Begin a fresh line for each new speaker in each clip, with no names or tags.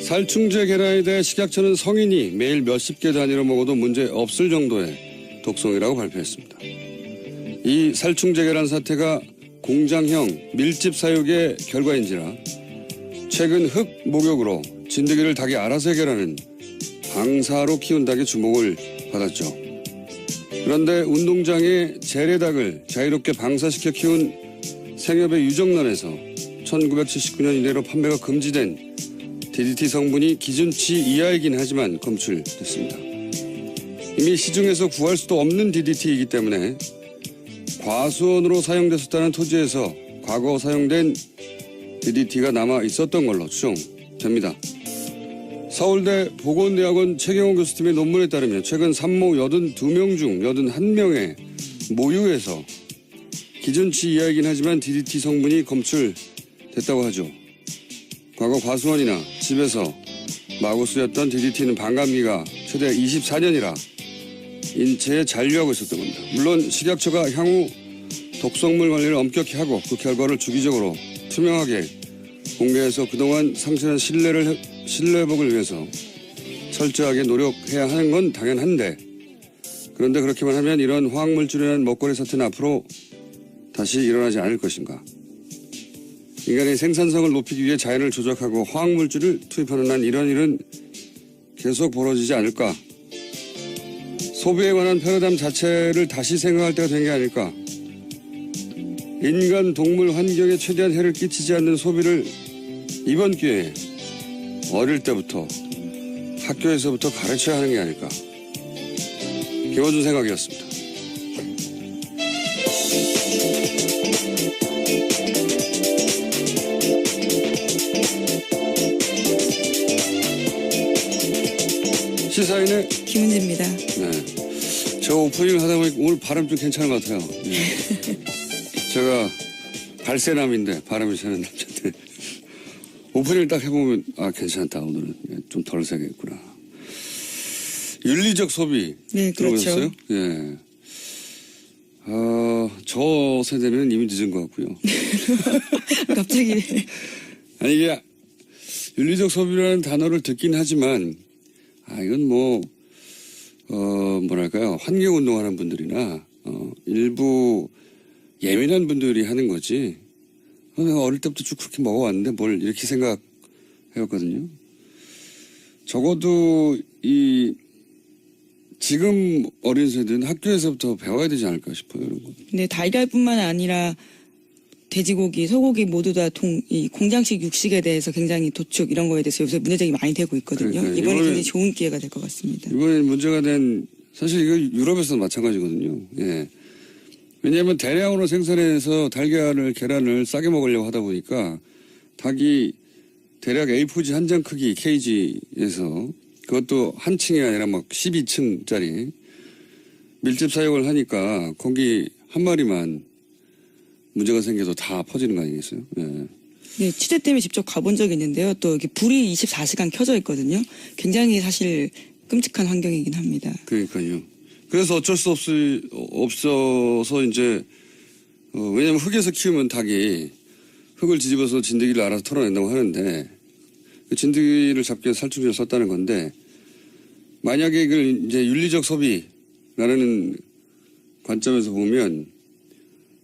살충제 계란에 대해 식약처는 성인이 매일 몇십 개 단위로 먹어도 문제 없을 정도의 독성이라고 발표했습니다. 이 살충제 계란 사태가 공장형 밀집 사육의 결과인지라 최근 흙 목욕으로 진드기를 닭이 알아서 해결하는 방사로 키운 닭의 주목을 받았죠. 그런데 운동장에 재래닭을 자유롭게 방사시켜 키운 생협의 유정란에서 1979년 이래로 판매가 금지된 DDT 성분이 기준치 이하이긴 하지만 검출됐습니다. 이미 시중에서 구할 수도 없는 DDT이기 때문에 과수원으로 사용됐었다는 토지에서 과거 사용된 DDT가 남아 있었던 걸로 추정됩니다. 서울대 보건대학원 최경호 교수팀의 논문에 따르면 최근 산모 82명 중 81명의 모유에서 기준치 이하이긴 하지만 DDT 성분이 검출됐다고 하죠. 과거 과수원이나 집에서 마구 쓰였던 DDT는 반감기가 최대 24년이라 인체에 잔류하고 있었던 겁니다. 물론 식약처가 향후 독성물 관리를 엄격히 하고 그 결과를 주기적으로 투명하게 공개해서 그동안 상실한 신뢰복을 위해서 철저하게 노력해야 하는 건 당연한데, 그런데 그렇게만 하면 이런 화학물질이라는 먹거리 사태는 앞으로 다시 일어나지 않을 것인가. 인간의 생산성을 높이기 위해 자연을 조작하고 화학물질을 투입하는 한 이런 일은 계속 벌어지지 않을까. 소비에 관한 패러다임 자체를 다시 생각할 때가 된 게 아닐까. 인간, 동물, 환경에 최대한 해를 끼치지 않는 소비를 이번 기회에 어릴 때부터 학교에서부터 가르쳐야 하는 게 아닐까. 김원준 생각이었습니다. 시사인의
김은지입니다.
네, 저 오프닝을 하다 보니까 오늘 바람 좀 괜찮은 것 같아요. 네. 제가 발세남인데 바람이 새는 남자인데 오프닝을 딱 해보면 괜찮다. 오늘은 좀 덜 세겠구나. 윤리적 소비.
네,
들어보셨어요?
그렇죠.
예. 저 세대는 이미 늦은 것 같고요.
갑자기.
아니 이게 윤리적 소비라는 단어를 듣긴 하지만 이건 뭐랄까요. 환경운동하는 분들이나 일부 예민한 분들이 하는 거지. 내가 어릴 때부터 쭉 그렇게 먹어왔는데 뭘 이렇게 생각해왔거든요. 적어도 지금 어린 세대는 학교에서부터 배워야 되지 않을까 싶어요. 이런 거.
네, 달걀뿐만 아니라 돼지고기, 소고기 모두 다 이 공장식 육식에 대해서 굉장히 도축 이런 거에 대해서 요새 문제제기 많이 되고 있거든요.
그러니까
이번에 굉장히 좋은 기회가 될 것 같습니다.
이번에 문제가 된 사실 이거 유럽에서도 마찬가지거든요. 예. 왜냐하면 대량으로 생산해서 달걀을 계란을 싸게 먹으려고 하다 보니까 닭이 대략 A4지 한 장 크기 케이지에서 그것도 한 층이 아니라 막 12층짜리 밀집 사육을 하니까 거기 한 마리만 문제가 생겨서 다 퍼지는 거 아니겠어요? 예.
네, 취재 때문에 직접 가본 적이 있는데요. 또 이렇게 불이 24시간 켜져 있거든요. 굉장히 사실 끔찍한 환경이긴 합니다.
그러니까요. 그래서 어쩔 수 없어서 이제 왜냐하면 흙에서 키우면 닭이 흙을 뒤집어서 진드기를 알아서 털어낸다고 하는데 그 진드기를 잡기 위해서 살충제를 썼다는 건데 만약에 이걸 이제 윤리적 소비라는 관점에서 보면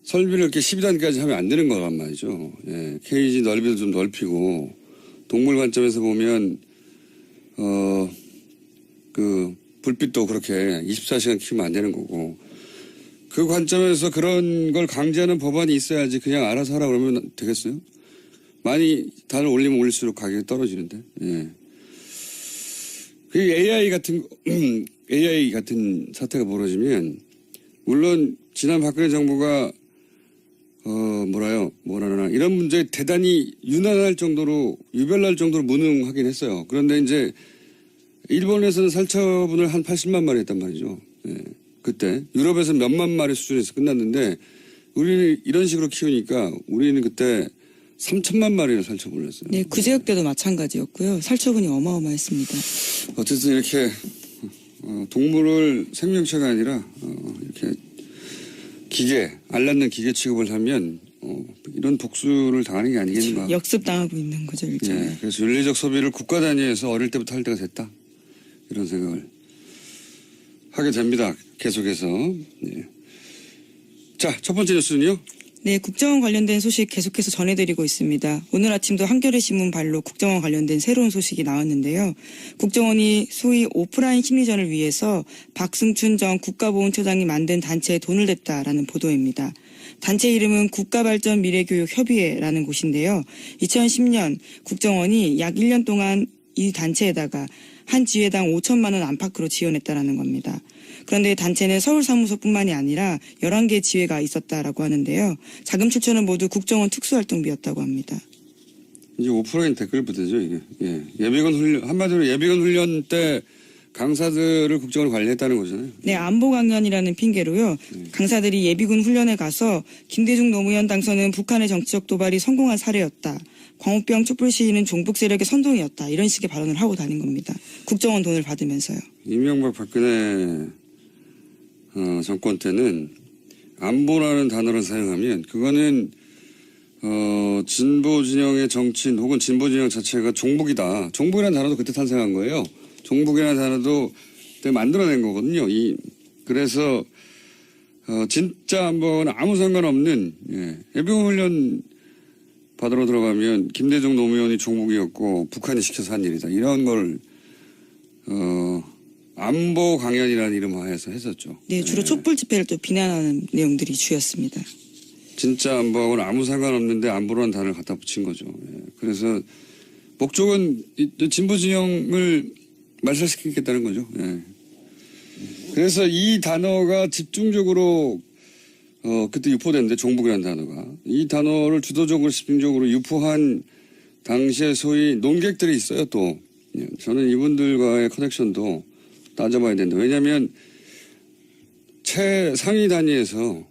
설비를 이렇게 12단까지 하면 안 되는 거란 말이죠. 예, 케이지 넓이도 좀 넓히고 동물 관점에서 보면 불빛도 그렇게 24시간 키우면 안 되는 거고 그 관점에서 그런 걸 강제하는 법안이 있어야지 그냥 알아서 하라 그러면 되겠어요? 많이 단을 올리면 올릴수록 가격이 떨어지는데. 예. 그 AI 같은 사태가 벌어지면 물론 지난 박근혜 정부가 뭐라나 이런 문제에 대단히 유난할 정도로 유별날 정도로 무능하긴 했어요. 그런데 이제 일본에서는 살처분을 한 80만 마리 했단 말이죠. 예. 그때 유럽에서 몇만 마리 수준에서 끝났는데 우리는 이런 식으로 키우니까 우리는 그때 3천만 마리를 살처분을 했어요.
네, 구제역 때도 마찬가지였고요. 살처분이 어마어마했습니다.
어쨌든 이렇게 동물을 생명체가 아니라 이렇게 알 낳는 기계 취급을 하면 이런 복수를 당하는 게 아니겠는가.
역습당하고 있는 거죠, 일종의.
예, 그래서 윤리적 소비를 국가 단위에서 어릴 때부터 할 때가 됐다. 이런 생각을 하게 됩니다. 계속해서. 예. 자, 첫 번째 뉴스는요.
네, 국정원 관련된 소식 계속해서 전해드리고 있습니다. 오늘 아침도 한겨레 신문 발로 국정원 관련된 새로운 소식이 나왔는데요. 국정원이 소위 오프라인 심리전을 위해서 박승춘 전 국가보훈처장이 만든 단체에 돈을 냈다라는 보도입니다. 단체 이름은 국가발전미래교육협의회라는 곳인데요. 2010년 국정원이 약 1년 동안 이 단체에다가 한 지회당 5천만 원 안팎으로 지원했다라는 겁니다. 그런데 단체는 서울 사무소뿐만이 아니라 11개 지회가 있었다라고 하는데요. 자금 출처는 모두 국정원 특수활동비였다고 합니다.
이제 오프라인 댓글 부대죠, 이게. 예. 예비군 훈련, 한마디로 예비군 훈련 때 강사들을 국정원이 관리했다는 거잖아요.
네, 안보 강연이라는 핑계로요. 강사들이 예비군 훈련에 가서 김대중 노무현 당선은 북한의 정치적 도발이 성공한 사례였다. 광우병 촛불 시위는 종북 세력의 선동이었다. 이런 식의 발언을 하고 다닌 겁니다. 국정원 돈을 받으면서요.
이명박 박근혜 정권 때는 안보라는 단어를 사용하면 그거는 진보 진영의 정치인 혹은 진보 진영 자체가 종북이다. 종북이라는 단어도 그때 탄생한 거예요. 종북이라는 단어도 그때 만들어낸 거거든요. 그래서 진짜 안보는 아무 상관없는 예비군 훈련 받으러 들어가면 김대중 노무현이 종북이었고 북한이 시켜서 한 일이다. 이런 걸 안보 강연이라는 이름 하에서 했었죠.
네, 주로 촛불 집회를 또 비난하는 내용들이 주였습니다.
진짜 안보하고는 아무 상관없는데 안보라는 단어를 갖다 붙인 거죠. 그래서 목적은 진보 진영을 말살시키겠다는 거죠. 그래서 이 단어가 집중적으로 그때 유포됐는데 종북이라는 단어가 이 단어를 주도적으로 집중적으로 유포한 당시에 소위 논객들이 있어요. 또 저는 이분들과의 커넥션도 따져봐야 된다. 왜냐하면 최상위 단위에서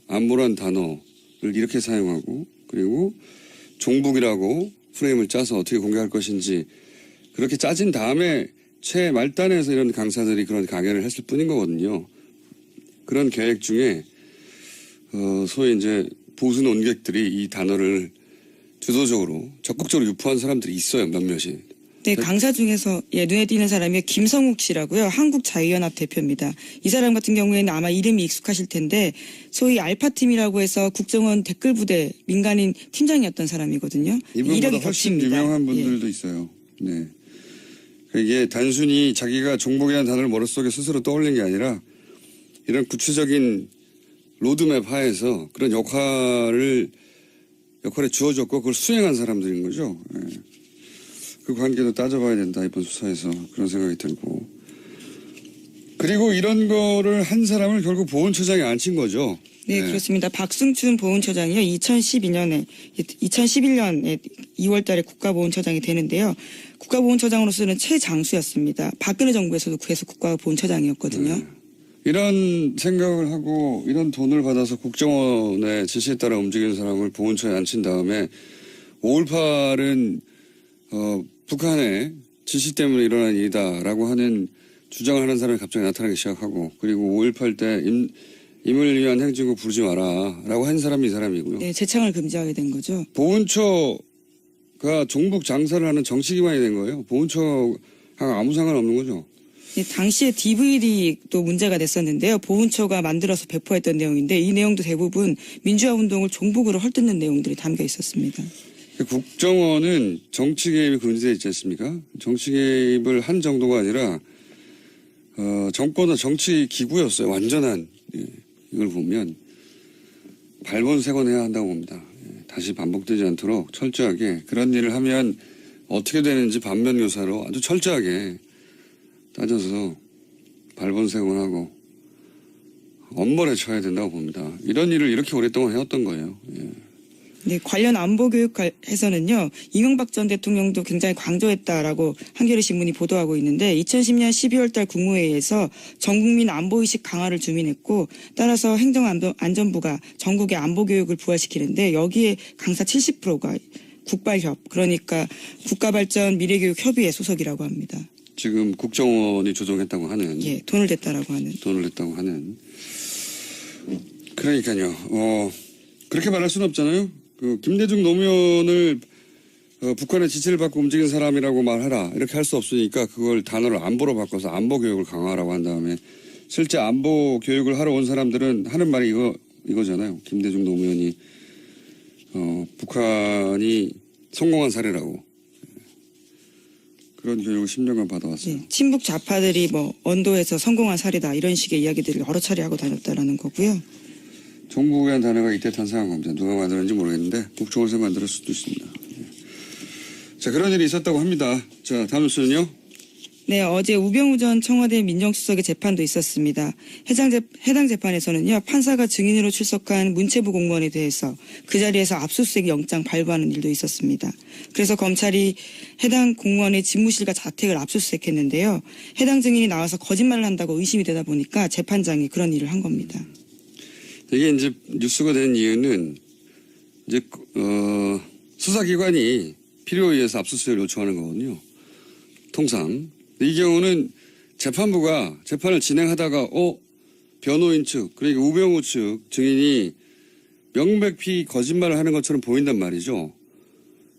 안보란 단어를 이렇게 사용하고 그리고 종북이라고 프레임을 짜서 어떻게 공개할 것인지 그렇게 짜진 다음에 최말단에서 이런 강사들이 그런 강연을 했을 뿐인 거거든요. 그런 계획 중에 소위 이제 보수 논객들이 이 단어를 주도적으로 적극적으로 유포한 사람들이 있어요. 몇몇이.
네, 강사 중에서 눈에 띄는 사람이 김성욱 씨라고요. 한국자유연합 대표입니다. 이 사람 같은 경우에는 아마 이름이 익숙하실 텐데 소위 알파팀이라고 해서 국정원 댓글부대 민간인 팀장이었던 사람이거든요.
이분보다
이력이
훨씬
겹칩니다.
유명한 분들도 있어요. 네. 이게 단순히 자기가 종북이라는 단어를 머릿속에 스스로 떠올린 게 아니라 이런 구체적인 로드맵 하에서 그런 역할에 주어졌고 그걸 수행한 사람들인 거죠. 그 관계도 따져봐야 된다. 이번 수사에서 그런 생각이 들고. 그리고 이런 거를 한 사람을 결국 보훈처장에 앉힌 거죠.
네, 그렇습니다. 박승춘 보훈처장이요. 2011년에 2월 달에 국가보훈처장이 되는데요. 국가보훈처장으로서는 최장수였습니다. 박근혜 정부에서도 계속 국가보훈처장이었거든요.
이런 생각을 하고 이런 돈을 받아서 국정원의 지시에 따라 움직이는 사람을 보훈처에 앉힌 다음에 5.18은 북한의 지시 때문에 일어난 일이다라고 하는 주장을 하는 사람이 갑자기 나타나기 시작하고 그리고 5.18 때 임을 위한 행진곡 부르지 마라라고 한 사람이 이 사람이고요.
네, 재창을 금지하게 된 거죠.
보훈처가 종북 장사를 하는 정치기관이 된 거예요. 보훈처하고 아무 상관없는 거죠.
네, 당시에 DVD도 문제가 됐었는데요. 보훈처가 만들어서 배포했던 내용인데 이 내용도 대부분 민주화 운동을 종북으로 헐뜯는 내용들이 담겨 있었습니다.
국정원은 정치 개입이 금지되어 있지 않습니까? 정치 개입을 한 정도가 아니라 정권은 정치 기구였어요. 완전한. 이걸 보면 발본색원해야 한다고 봅니다. 다시 반복되지 않도록 철저하게 그런 일을 하면 어떻게 되는지 반면교사로 아주 철저하게 따져서 발본색원하고 엄벌에 처해야 된다고 봅니다. 이런 일을 이렇게 오랫동안 해왔던 거예요.
네, 관련 안보교육에서는요, 이명박 전 대통령도 굉장히 강조했다라고 한겨레 신문이 보도하고 있는데 2010년 12월 달 국무회의에서 전국민 안보의식 강화를 주민했고 따라서 행정안전부가 전국의 안보교육을 부활시키는데 여기에 강사 70%가 국발협, 그러니까 국가발전미래교육협의회 소속이라고 합니다.
지금 국정원이 조정했다고 하는.
예, 돈을 냈다고 하는.
그러니까요. 그렇게 말할 수는 없잖아요. 그 김대중 노무현을 북한의 지시를 받고 움직인 사람이라고 말하라 이렇게 할 수 없으니까 그걸 단어를 안보로 바꿔서 안보 교육을 강화하라고 한 다음에 실제 안보 교육을 하러 온 사람들은 하는 말이 이거잖아요. 김대중 노무현이 북한이 성공한 사례라고 그런 교육을 10년간 받아왔어요.
네, 친북 좌파들이 뭐 언도에서 성공한 사례다 이런 식의 이야기들을 여러 차례 하고 다녔다라는 거고요.
정부의 단어가 이때 탄생한 겁니다. 누가 만들었는지 모르겠는데 국정원에서 만들었을 수도 있습니다. 자, 그런 일이 있었다고 합니다. 자, 다음 뉴스는요.
네, 어제 우병우 전 청와대 민정수석의 재판도 있었습니다. 해당 재판에서는요, 판사가 증인으로 출석한 문체부 공무원에 대해서 그 자리에서 압수수색 영장 발부하는 일도 있었습니다. 그래서 검찰이 해당 공무원의 집무실과 자택을 압수수색했는데요. 해당 증인이 나와서 거짓말을 한다고 의심이 되다 보니까 재판장이 그런 일을 한 겁니다.
이게 이제 뉴스가 된 이유는 이제 수사기관이 필요에 의해서 압수수색을 요청하는 거거든요. 통상. 이 경우는 재판부가 재판을 진행하다가 변호인 측 그러니까 우병우 측 증인이 명백히 거짓말을 하는 것처럼 보인단 말이죠.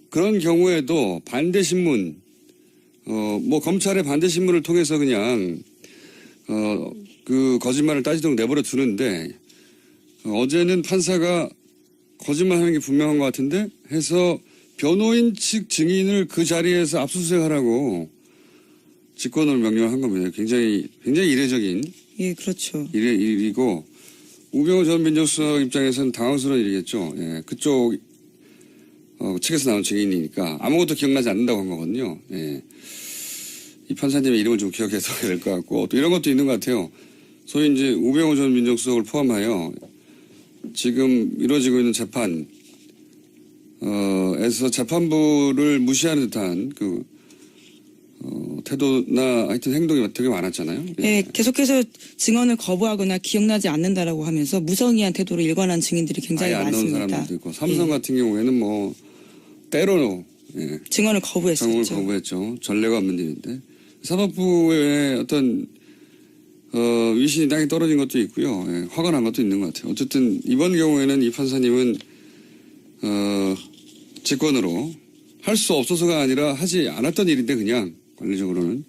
그런 경우에도 반대신문 뭐 검찰의 반대신문을 통해서 그냥 그 거짓말을 따지도록 내버려 두는데 어제는 판사가 거짓말하는 게 분명한 것 같은데 해서 변호인 측 증인을 그 자리에서 압수수색하라고 직권으로 명령을 한 겁니다. 굉장히 이례적인
예, 그렇죠.
일이고 우병우 전 민정수석 입장에서는 당황스러운 일이겠죠. 예, 그쪽 측에서 나온 증인이니까 아무것도 기억나지 않는다고 한 거거든요. 예. 이 판사님의 이름을 좀 기억해서 해야 될 것 같고 또 이런 것도 있는 것 같아요. 소위 이제 우병우 전 민정수석을 포함하여 지금 이루어지고 있는 재판 에서 재판부를 무시하는 듯한 태도나 하여튼 행동이 되게 많았잖아요.
네, 계속해서 증언을 거부하거나 기억나지 않는다라고 하면서 무성의한 태도로 일관한 증인들이 굉장히
아예 안 나온
많습니다.
사람들도 있고 삼성 같은 경우에는 뭐 때로
증언을 거부했었죠.
증언을 거부했죠. 전례가 없는 일인데 사법부의 어떤 위신이 땅에 떨어진 것도 있고요. 예, 화가 난 것도 있는 것 같아요. 어쨌든 이번 경우에는 이 판사님은 직권으로 할 수 없어서가 아니라 하지 않았던 일인데 그냥 관리적으로는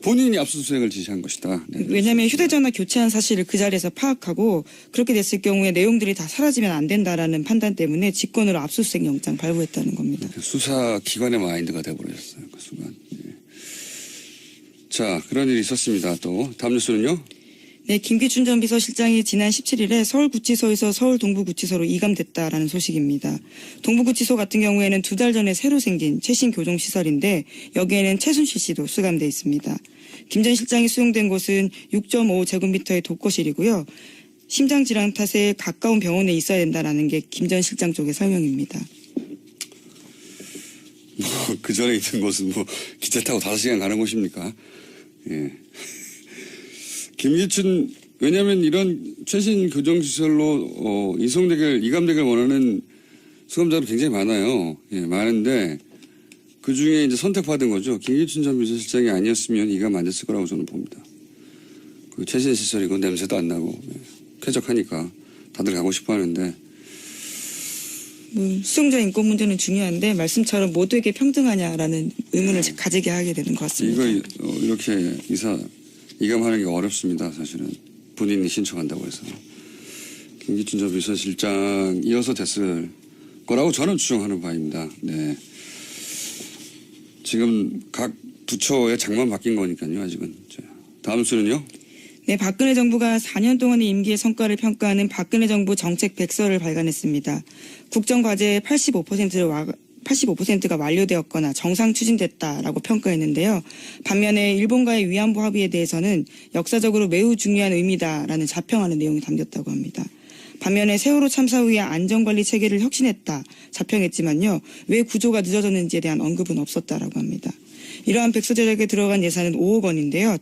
본인이 압수수색을 지시한 것이다. 네.
왜냐하면 휴대전화 교체한 사실을 그 자리에서 파악하고 그렇게 됐을 경우에 내용들이 다 사라지면 안 된다라는 판단 때문에 직권으로 압수수색 영장 발부했다는 겁니다.
수사기관의 마인드가 돼버렸어요. 그 순간. 네. 자, 그런 일이 있었습니다. 또 다음 뉴스는요.
네, 김기춘 전 비서실장이 지난 17일에 서울구치소에서 서울 동부구치소로 이감됐다라는 소식입니다. 동부구치소 같은 경우에는 2달 전에 새로 생긴 최신 교정시설인데 여기에는 최순실 씨도 수감돼 있습니다. 김 전 실장이 수용된 곳은 6.5제곱미터의 독거실이고요. 심장질환 탓에 가까운 병원에 있어야 된다라는 게 김 전 실장 쪽의 설명입니다.
그 전에 있던 곳은 뭐 기차 타고 5시간 가는 곳입니까? 예. 김기춘 왜냐하면 이런 최신 교정시설로 이감되길 원하는 수감자도 굉장히 많아요. 예, 많은데 그 중에 이제 선택받은 거죠. 김기춘 전 비서실장이 아니었으면 이감 안 됐을 거라고 저는 봅니다. 그 최신 시설이고 냄새도 안 나고 쾌적하니까 다들 가고 싶어하는데.
수용자 인권 문제는 중요한데 말씀처럼 모두에게 평등하냐라는 의문을 가지게 하게 되는 것 같습니다.
이거 이렇게 이감하는 게 어렵습니다. 사실은 본인이 신청한다고 해서 김기춘 전 비서실장 이어서 됐을 거라고 저는 추정하는 바입니다. 네. 지금 각 부처의 장만 바뀐 거니까요. 아직은. 자, 다음 수는요.
네, 박근혜 정부가 4년 동안의 임기의 성과를 평가하는 박근혜 정부 정책 백서를 발간했습니다. 국정과제의 85%가 완료되었거나 정상 추진됐다라고 평가했는데요. 반면에 일본과의 위안부 합의에 대해서는 역사적으로 매우 중요한 의미다라는 자평하는 내용이 담겼다고 합니다. 반면에 세월호 참사 후에 안전관리 체계를 혁신했다 자평했지만요. 왜 구조가 늦어졌는지에 대한 언급은 없었다라고 합니다. 이러한 백서 제작에 들어간 예산은 5억 원인데요.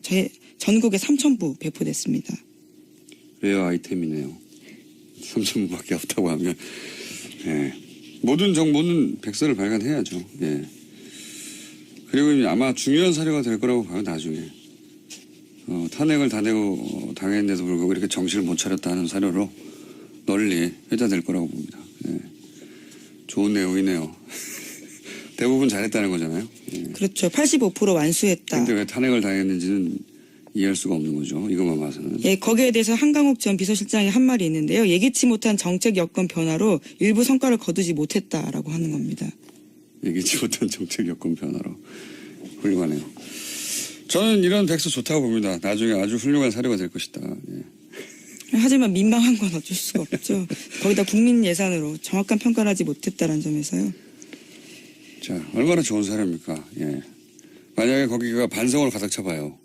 전국에 3,000부 배포됐습니다.
레어 아이템이네요. 3,000부밖에 없다고 하면. 예. 모든 정보는 백서를 발간해야죠. 예. 그리고 아마 중요한 사료가 될 거라고 봐요, 나중에. 탄핵을 당했는데도 불구하고 이렇게 정신을 못 차렸다 하는 사료로 널리 회자될 거라고 봅니다. 좋은 내용이네요. 대부분 잘했다는 거잖아요. 예.
그렇죠. 85% 완수했다.
근데 왜 탄핵을 당했는지는 이해할 수가 없는 거죠. 이것만 봐서는.
예, 거기에 대해서 한강욱 전 비서실장이 한 말이 있는데요. 예기치 못한 정책 여건 변화로 일부 성과를 거두지 못했다라고 하는 겁니다.
예기치 못한 정책 여건 변화로. 훌륭하네요. 저는 이런 백서 좋다고 봅니다. 나중에 아주 훌륭한 사료가 될 것이다. 예.
하지만 민망한 건 어쩔 수가 없죠. 거기다 국민 예산으로 정확한 평가를 하지 못했다는 점에서요.
자, 얼마나 좋은 사료입니까? 예. 만약에 거기가 반성을 가득 차봐요.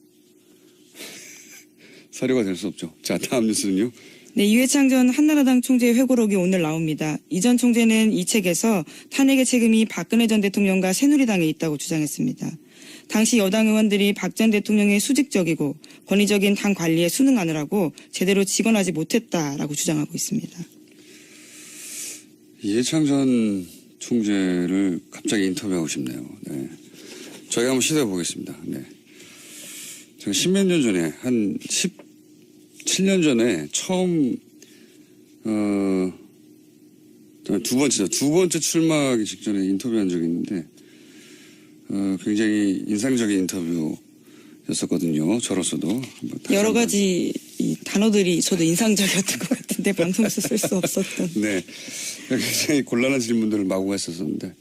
사료가 될 수 없죠. 자, 다음 뉴스는요.
네, 이회창 전 한나라당 총재의 회고록이 오늘 나옵니다. 이 전 총재는 이 책에서 탄핵의 책임이 박근혜 전 대통령과 새누리당에 있다고 주장했습니다. 당시 여당 의원들이 박 전 대통령의 수직적이고 권위적인 당 관리에 순응하느라고 제대로 직언하지 못했다라고 주장하고 있습니다.
이해창 전 총재를 갑자기 인터뷰하고 싶네요. 네. 저희가 한번 시도해 보겠습니다. 네. 제가 십몇 년 전에, 한 17년 전에 처음, 두 번째 출마하기 직전에 인터뷰한 적이 있는데, 굉장히 인상적인 인터뷰였었거든요. 저로서도.
여러 가지 이 단어들이 저도 인상적이었던 것 같은데 방송에서 쓸 수 없었던.
네. 굉장히 곤란한 질문들을 마구 했었는데,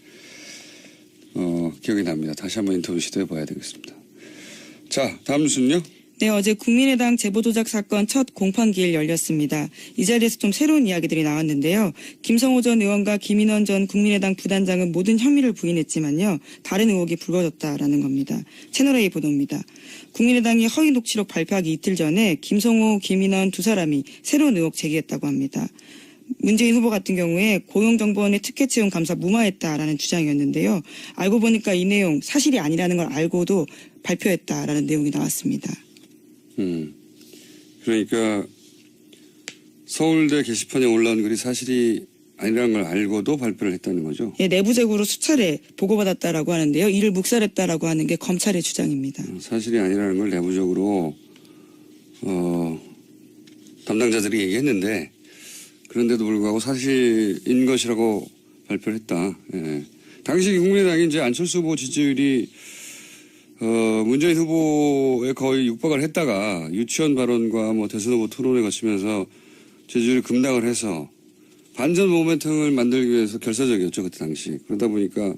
기억이 납니다. 다시 한번 인터뷰 시도해 봐야 되겠습니다. 자, 다음 뉴스는요?
네, 어제 국민의당 제보조작 사건 첫 공판기일 열렸습니다. 이 자리에서 좀 새로운 이야기들이 나왔는데요. 김성호 전 의원과 김인원 전 국민의당 부단장은 모든 혐의를 부인했지만요. 다른 의혹이 불거졌다라는 겁니다. 채널A 보도입니다. 국민의당이 허위 녹취록 발표하기 이틀 전에 김성호, 김인원 두 사람이 새로운 의혹 제기했다고 합니다. 문재인 후보 같은 경우에 고용정보원의 특혜 채용 감사 무마했다라는 주장이었는데요. 알고 보니까 이 내용 사실이 아니라는 걸 알고도 발표했다라는 내용이 나왔습니다.
그러니까 서울대 게시판에 올라온 글이 사실이 아니라는 걸 알고도 발표를 했다는 거죠.
예, 내부적으로 수차례 보고받았다라고 하는데요. 이를 묵살했다라고 하는 게 검찰의 주장입니다.
사실이 아니라는 걸 내부적으로 담당자들이 얘기했는데 그런데도 불구하고 사실인 것이라고 발표를 했다. 예. 당시 국민의당이 이제 안철수 후보 지지율이 문재인 후보에 거의 육박을 했다가 유치원 발언과 뭐 대선 후보 토론에 거치면서 지지율이 급락을 해서 반전 모멘텀을 만들기 위해서 결사적이었죠. 그때 당시. 그러다 보니까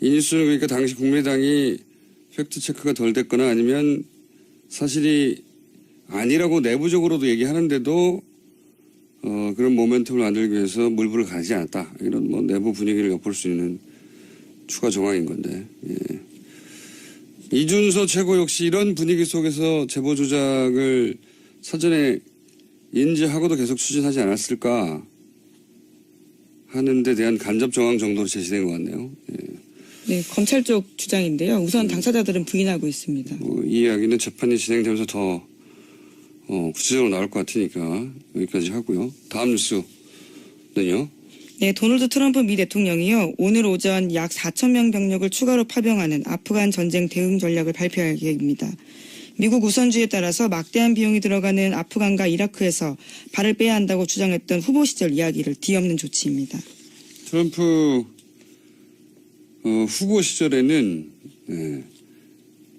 이 뉴스는 그러니까 당시 국민의당이 팩트체크가 덜 됐거나 아니면 사실이 아니라고 내부적으로도 얘기하는데도 그런 모멘텀을 만들기 위해서 물불을 가리지 않았다. 이런 뭐 내부 분위기를 엿볼 수 있는 추가 정황인 건데. 예. 이준서 최고 역시 이런 분위기 속에서 제보 조작을 사전에 인지하고도 계속 추진하지 않았을까 하는 데 대한 간접 정황 정도로 제시된 것 같네요. 예.
네, 검찰 쪽 주장인데요. 우선 당사자들은 부인하고 있습니다.
이 이야기는 재판이 진행되면서 더 구체적으로 나올 것 같으니까 여기까지 하고요. 다음 뉴스는요.
네, 도널드 트럼프 미 대통령이요. 오늘 오전 약 4천 명 병력을 추가로 파병하는 아프간 전쟁 대응 전략을 발표할 계획입니다. 미국 우선주의에 따라서 막대한 비용이 들어가는 아프간과 이라크에서 발을 빼야 한다고 주장했던 후보 시절 이야기를 뒤엎는 조치입니다.
트럼프 후보 시절에는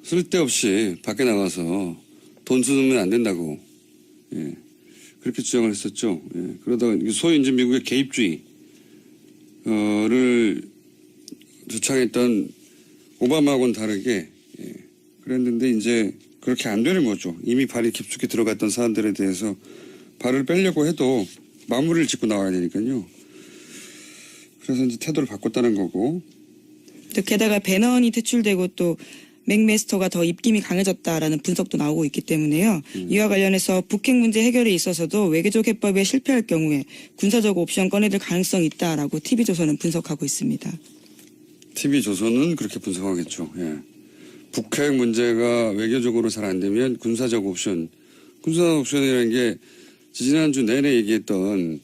쓸데없이 밖에 나가서 돈 쓰면 안 된다고 그렇게 주장을 했었죠. 그러다가 소위 이제 미국의 개입주의 를 주창했던 오바마하고는 다르게 그랬는데 이제 그렇게 안 되는 거죠. 이미 발이 깊숙이 들어갔던 사람들에 대해서 발을 빼려고 해도 마무리를 짓고 나와야 되니까요. 그래서 이제 태도를 바꿨다는 거고.
또 게다가 배너언이 퇴출되고 또 맥메스터가 더 입김이 강해졌다라는 분석도 나오고 있기 때문에요. 이와 관련해서 북핵 문제 해결에 있어서도 외교적 해법에 실패할 경우에 군사적 옵션 꺼내들 가능성이 있다라고 TV조선은 분석하고 있습니다.
TV조선은 그렇게 분석하겠죠. 예. 북핵 문제가 외교적으로 잘 안 되면 군사적 옵션이라는 게 지지난주 내내 얘기했던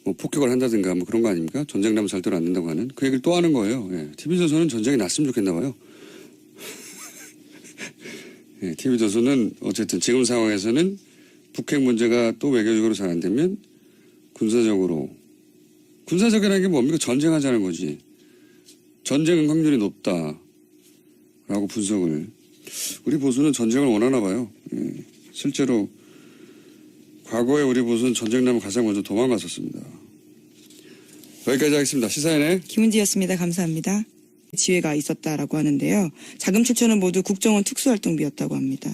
뭐 폭격을 한다든가 뭐 그런 거 아닙니까? 전쟁 나면 절대로 안 된다고 하는 그 얘기를 또 하는 거예요. 예. TV조선은 전쟁이 났으면 좋겠나 봐요. 예, TV조선은 어쨌든 지금 상황에서는 북핵 문제가 또 외교적으로 잘 안 되면 군사적이라는 게 뭡니까? 전쟁하자는 거지. 전쟁 확률이 높다라고 분석을. 우리 보수는 전쟁을 원하나 봐요. 예. 실제로 과거에 우리 보수는 전쟁 나면 가장 먼저 도망갔었습니다. 여기까지 하겠습니다. 시사인의
김은지였습니다. 감사합니다. 지회가 있었다라고 하는데요. 자금 출처는 모두 국정원 특수활동비였다고 합니다.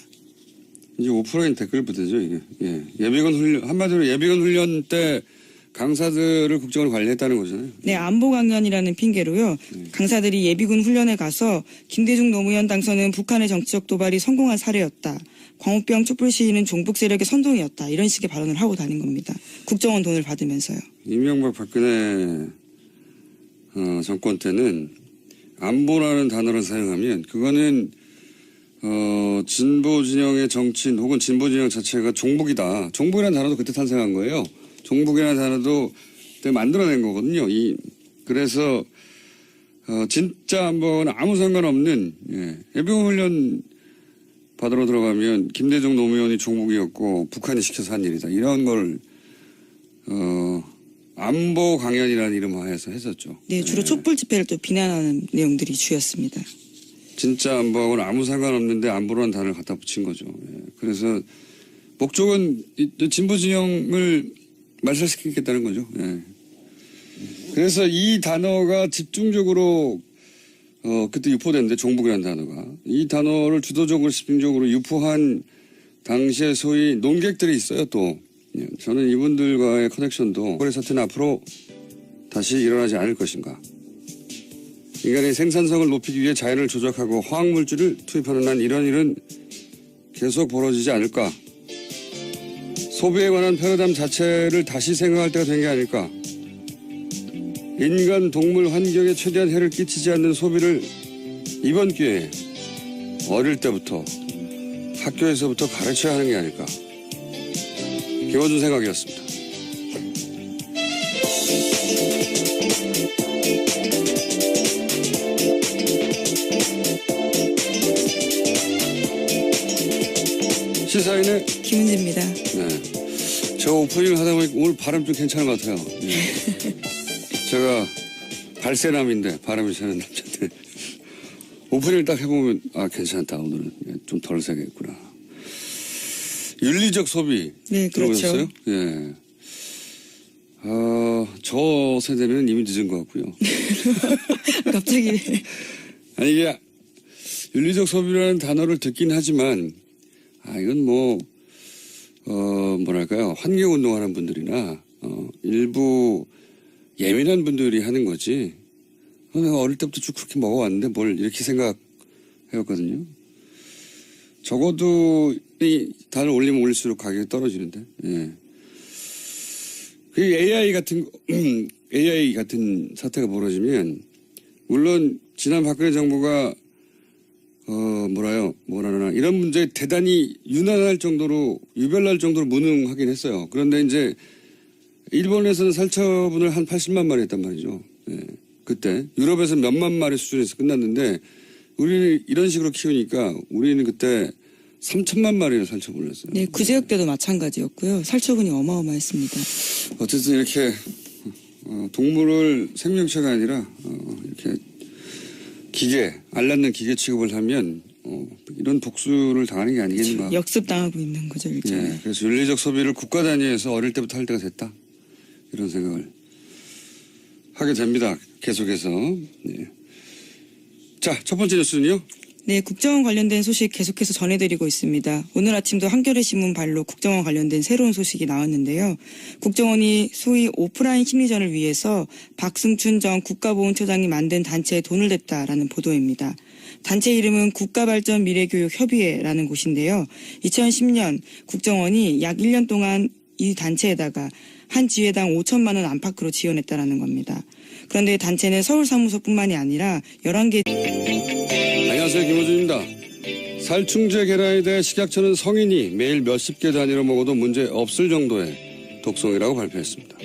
이제 오프라인 댓글 부대죠, 이게. 예. 예비군 훈련, 한마디로 예비군 훈련 때 강사들을 국정원이 관리했다는 거잖아요.
네, 안보 강연이라는 핑계로요. 강사들이 예비군 훈련에 가서 김대중 노무현 당선은 북한의 정치적 도발이 성공한 사례였다. 광우병 촛불 시위는 종북 세력의 선동이었다. 이런 식의 발언을 하고 다닌 겁니다. 국정원 돈을 받으면서요.
이명박 박근혜 정권 때는 안보라는 단어를 사용하면 그거는 진보 진영의 정치인 혹은 진보 진영 자체가 종북이다. 종북이라는 단어도 그때 탄생한 거예요. 종북이라는 단어도 그때 만들어낸 거거든요. 그래서 진짜 안보는 아무 상관없는 예비군 훈련 받으러 들어가면 김대중 노무현이 종북이었고 북한이 시켜서 한 일이다. 이런 걸 안보 강연이라는 이름 하에서 했었죠.
네, 주로 촛불 집회를 또 비난하는 내용들이 주였습니다.
진짜 안보하고는 아무 상관없는데 안보라는 단어를 갖다 붙인 거죠. 그래서 목적은 진보 진영을 말살시키겠다는 거죠. 그래서 이 단어가 집중적으로 그때 유포됐는데 종북이라는 단어가 이 단어를 주도적으로 집중적으로 유포한 당시에 소위 논객들이 있어요. 또 저는 이분들과의 커넥션도 거래 사태는 앞으로 다시 일어나지 않을 것인가. 인간의 생산성을 높이기 위해 자연을 조작하고 화학물질을 투입하는 한 이런 일은 계속 벌어지지 않을까. 소비에 관한 패러다임 자체를 다시 생각할 때가 된 게 아닐까. 인간, 동물, 환경에 최대한 해를 끼치지 않는 소비를 이번 기회에 어릴 때부터 학교에서부터 가르쳐야 하는 게 아닐까. 김어준 생각이었습니다. 시사인의
김은지입니다.
네. 저 오프닝을 하다 보니까 오늘 바람 좀 괜찮은 것 같아요. 제가 발세남인데 바람이 새는 남자인데 오프닝을 딱 해보면 괜찮다. 오늘은 좀 덜 세겠구나. 윤리적 소비.
네, 그렇죠.
들어보셨어요? 예. 저 세대는 이미 늦은 것 같고요.
갑자기.
아니 이게 윤리적 소비라는 단어를 듣긴 하지만 이건 뭐랄까요. 환경운동하는 분들이나 일부 예민한 분들이 하는 거지. 내가 어릴 때부터 쭉 그렇게 먹어왔는데 뭘 이렇게 생각해왔거든요. 적어도 이 단을 올리면 올릴수록 가격이 떨어지는데. 예. 그 AI 같은 사태가 벌어지면 물론 지난 박근혜 정부가 뭐라나 이런 문제에 대단히 유난할 정도로 유별날 정도로 무능하긴 했어요. 그런데 이제 일본에서는 살처분을 한 80만 마리 했단 말이죠. 예. 그때 유럽에서 몇만 마리 수준에서 끝났는데 우리는 이런 식으로 키우니까 우리는 그때 3천만 마리를 살처분을 했어요.
네, 구제역 때도 마찬가지였고요. 살처분이 어마어마했습니다.
어쨌든 이렇게 동물을 생명체가 아니라 이렇게 알 낳는 기계 취급을 하면 이런 독수를 당하는 게 아니겠는가.
그렇죠. 역습당하고 있는 거죠, 일종의.
예, 그래서 윤리적 소비를 국가 단위에서 어릴 때부터 할 때가 됐다. 이런 생각을 하게 됩니다. 계속해서. 예. 자, 첫 번째 뉴스는요.
네, 국정원 관련된 소식 계속해서 전해드리고 있습니다. 오늘 아침도 한겨레 신문 발로 국정원 관련된 새로운 소식이 나왔는데요. 국정원이 소위 오프라인 심리전을 위해서 박승춘 전 국가보훈처장이 만든 단체에 돈을 냈다라는 보도입니다. 단체 이름은 국가발전미래교육협의회라는 곳인데요. 2010년 국정원이 약 1년 동안 이 단체에다가 한 지회당 5천만 원 안팎으로 지원했다라는 겁니다. 그런데 단체는 서울 사무소뿐만이 아니라 11개.
안녕하세요. 김호준입니다. 살충제 계란에 대해 식약처는 성인이 매일 몇십 개 단위로 먹어도 문제 없을 정도의 독성이라고 발표했습니다.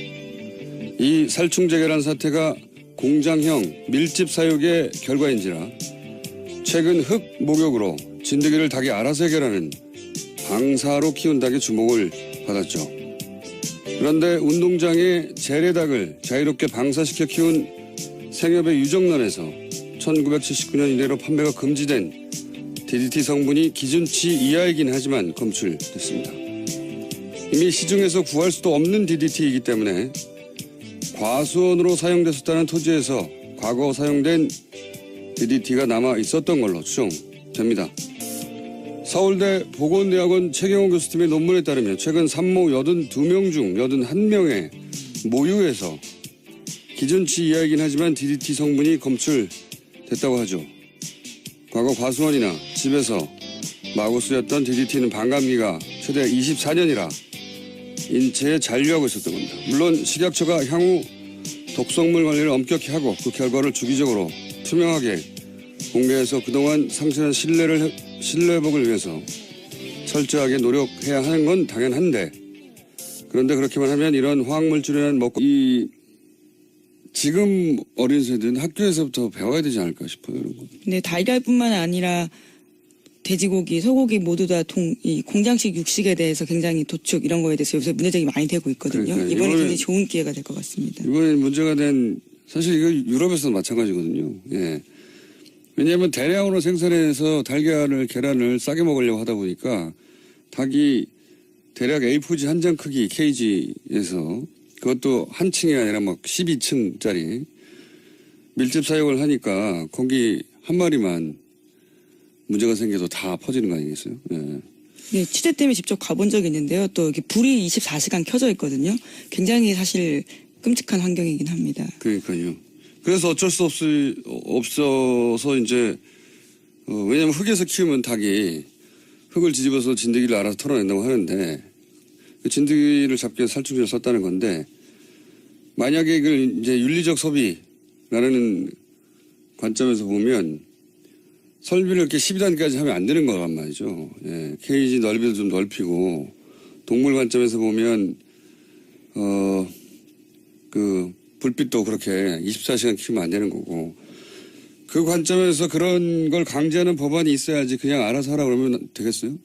이 살충제 계란 사태가 공장형 밀집 사육의 결과인지라 최근 흙 목욕으로 진드기를 닭이 알아서 해결하는 방사로 키운 닭의 주목을 받았죠. 그런데 운동장에 재래닭을 자유롭게 방사시켜 키운 생협의 유정란에서 1979년 이래로 판매가 금지된 DDT 성분이 기준치 이하이긴 하지만 검출됐습니다. 이미 시중에서 구할 수도 없는 DDT이기 때문에 과수원으로 사용됐었다는 토지에서 과거 사용된 DDT가 남아 있었던 걸로 추정됩니다. 서울대 보건대학원 최경호 교수팀의 논문에 따르면 최근 산모 82명 중 81명의 모유에서 기준치 이하이긴 하지만 DDT 성분이 검출됐다고 하죠. 과거 과수원이나 집에서 마구 쓰였던 DDT는 반감기가 최대 24년이라 인체에 잔류하고 있었던 겁니다. 물론 식약처가 향후 독성물 관리를 엄격히 하고 그 결과를 주기적으로 투명하게 공개해서 그동안 상실한 신뢰 회복을 위해서 철저하게 노력해야 하는 건 당연한데, 그런데 그렇게만 하면 이런 화학물질이라는 먹고 지금 어린 세대는 학교에서부터 배워야 되지 않을까 싶어요. 이런 거.
근데 달걀뿐만 아니라 돼지고기, 소고기 모두 다 이 공장식 육식에 대해서 굉장히 도축 이런 거에 대해서 요새 문제제기 많이 되고 있거든요.
그러니까
이번에 굉장히 좋은 기회가 될 것 같습니다.
이번에 문제가 된, 사실 이거 유럽에서도 마찬가지거든요. 예. 왜냐하면 대량으로 생산해서 달걀을, 계란을 싸게 먹으려고 하다 보니까 닭이 대략 A4지 한 장 크기 케이지에서, 그것도 한 층이 아니라 막 12층짜리 밀집 사육을 하니까 거기 한 마리만 문제가 생겨도 다 퍼지는 거 아니겠어요? 예.
네, 취재 때문에 직접 가본 적이 있는데요. 또 이렇게 불이 24시간 켜져 있거든요. 굉장히 사실 끔찍한 환경이긴 합니다.
그러니까요. 그래서 어쩔 수 없어서 이제, 왜냐면 흙에서 키우면 닭이 흙을 뒤집어서 진드기를 알아서 털어낸다고 하는데, 그 진드기를 잡기 위해서 살충제를 썼다는 건데, 만약에 이걸 이제 윤리적 소비라는 관점에서 보면 설비를 이렇게 12단까지 하면 안 되는 거란 말이죠. 예, 케이지 넓이도 좀 넓히고, 동물 관점에서 보면, 불빛도 그렇게 24시간 키우면 안 되는 거고, 그 관점에서 그런 걸 강제하는 법안이 있어야지 그냥 알아서 하라 그러면 되겠어요?